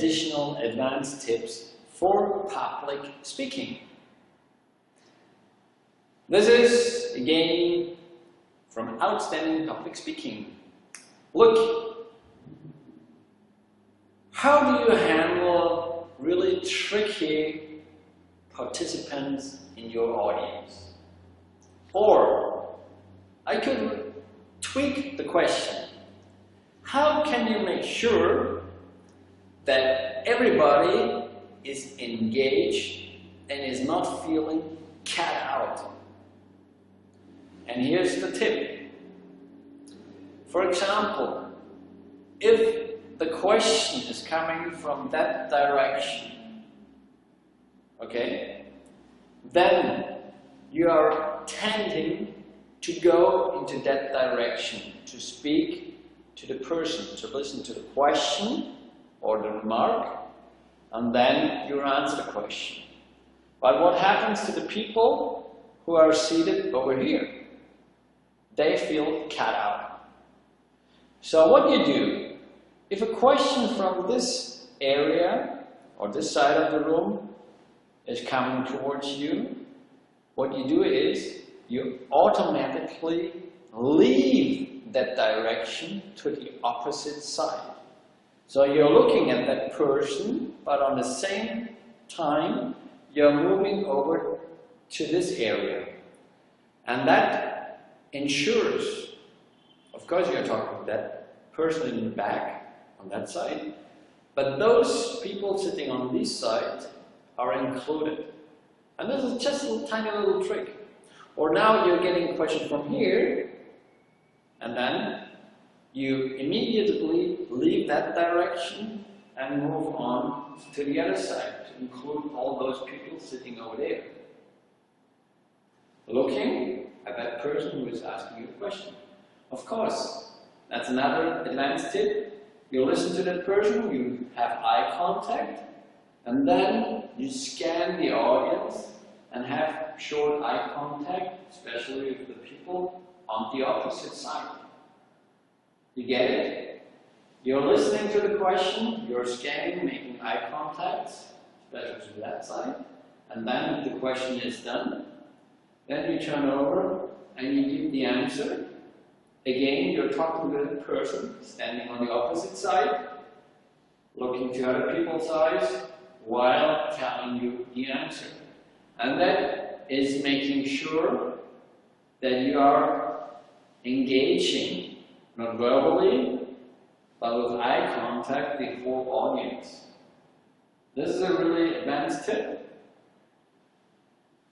additional advanced tips for public speaking. This is again from Outstanding Public Speaking. Look, how do you handle really tricky participants in your audience? Or I could tweak the question. How can you make sure that everybody is engaged and is not feeling cat out? And here's the tip. For example, if the question is coming from that direction, okay, then you are tending to go into that direction, to speak to the person, to listen to the question or the remark, and then you answer the question. But what happens to the people who are seated over here? They feel cut out. So what you do, if a question from this area or this side of the room is coming towards you, what you do is you automatically leave that direction to the opposite side. So you're looking at that person, but on the same time you're moving over to this area. And that ensures, of course you're talking to that person in the back on that side, but those people sitting on this side are included. And this is just a tiny little trick. Or now you're getting a question from here, and then you immediately leave that direction and move on to the other side to include all those people sitting over there, looking at that person who is asking you a question. Of course, that's another advanced tip. You listen to that person, you have eye contact, and then you scan the audience and have short eye contact, especially with the people on the opposite side. You get it? You're listening to the question, you're scanning, making eye contacts, especially to that side, and then the question is done. Then you turn over and you give the answer. Again, you're talking to the person standing on the opposite side, looking to other people's eyes while telling you the answer. And that is making sure that you are engaging, not verbally, but with eye contact, the whole audience. This is a really advanced tip.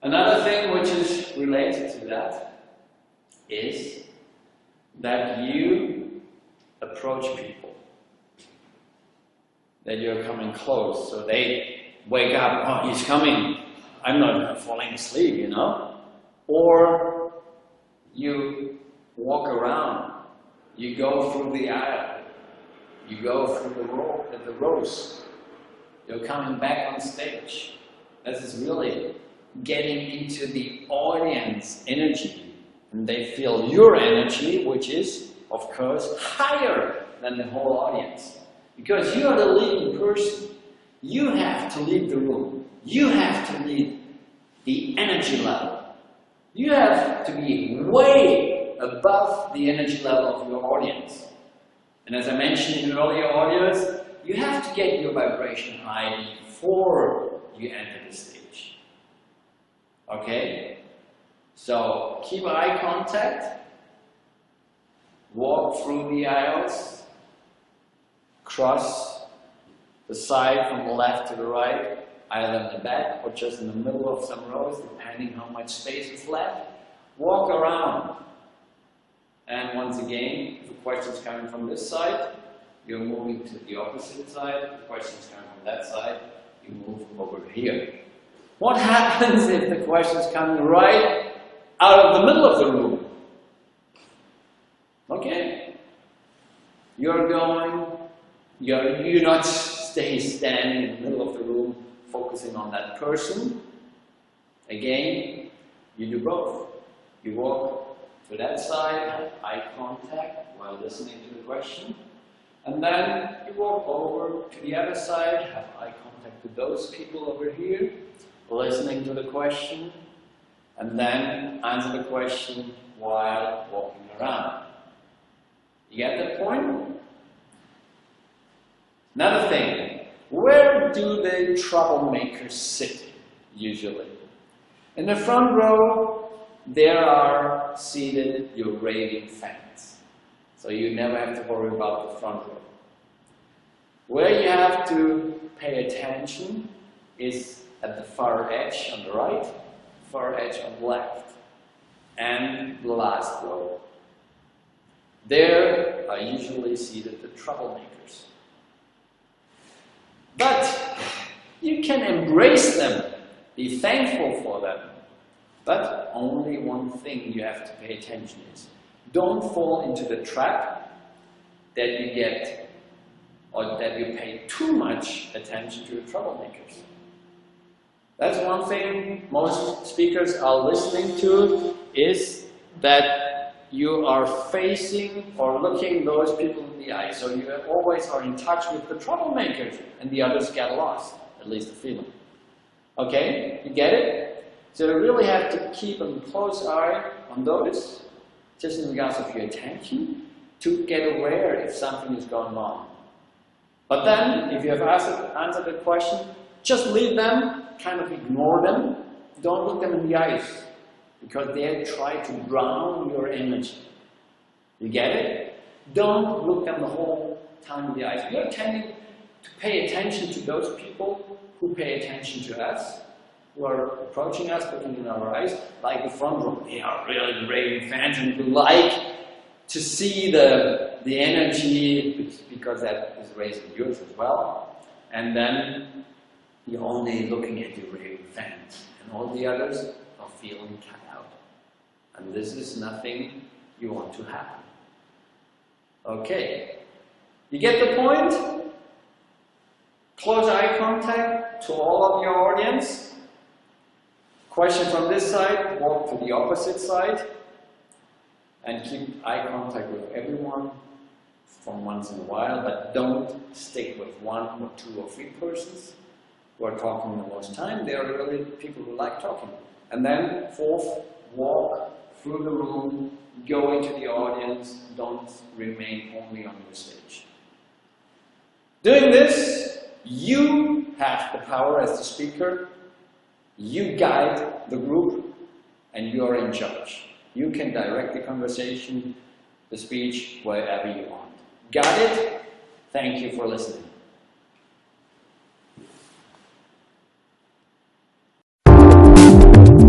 Another thing which is related to that is that you approach people, that you're coming close, so they wake up, oh, he's coming, I'm not falling asleep, you know? Or you walk around, you go through the aisle, you go through the rows, you're coming back on stage. This is really getting into the audience energy, and they feel your energy, which is, of course, higher than the whole audience. Because you are the leading person. You have to lead the room. You have to lead the energy level. You have to be way above the energy level of your audience. And as I mentioned in earlier audios, you have to get your vibration high before you enter the stage. Okay? So keep eye contact, walk through the aisles, cross the side from the left to the right, either in the back or just in the middle of some rows, depending how much space is left. Walk around. And once again, if a question is coming from this side, you're moving to the opposite side. If the question is coming from that side, you move over here. What happens if the question is coming right out of the middle of the room? Okay. You're not standing in the middle of the room focusing on that person. Again, you do both. You walk to that side, have eye contact while listening to the question, And then you walk over to the other side, have eye contact with those people over here, listening to the question, and then answer the question while walking around. You get that point? Another thing, where do the troublemakers sit usually? In the front row, there are seated your raving fans. So you never have to worry about the front row. Where you have to pay attention is at the far edge on the right, far edge on the left, and the last row. There are usually seated the troublemakers. But you can embrace them, be thankful for them. But only one thing you have to pay attention is, don't fall into the trap that you get, or that you pay too much attention to the troublemakers. That's one thing most speakers are listening to, is that you are facing or looking those people in the eye. So you always are in touch with the troublemakers and the others get lost, at least the feeling. Okay, you get it? So you really have to keep a close eye on those, just in regards of your attention, to get aware if something is going on. But then, if you have answered the question, just leave them, kind of ignore them, don't look them in the eyes, because they try to drown your energy. You get it? Don't look them the whole time in the eyes. We are tending to pay attention to those people who pay attention to us, who are approaching us, looking in our eyes, like the front row. They are really raving fans and we like to see the energy, because that is raising yours as well. And then you're only looking at your raving fans, and all the others are feeling cut out. And this is nothing you want to happen. Okay, you get the point? Close eye contact to all of your audience. Question from this side, walk to the opposite side, and keep eye contact with everyone from once in a while, but don't stick with one or two or three persons who are talking the most time. They are really people who like talking. And then fourth, walk through the room, go into the audience, don't remain only on your stage. Doing this, you have the power as the speaker. You guide the group, and you are in charge. You can direct the conversation, the speech, wherever you want. Got it? Thank you for listening.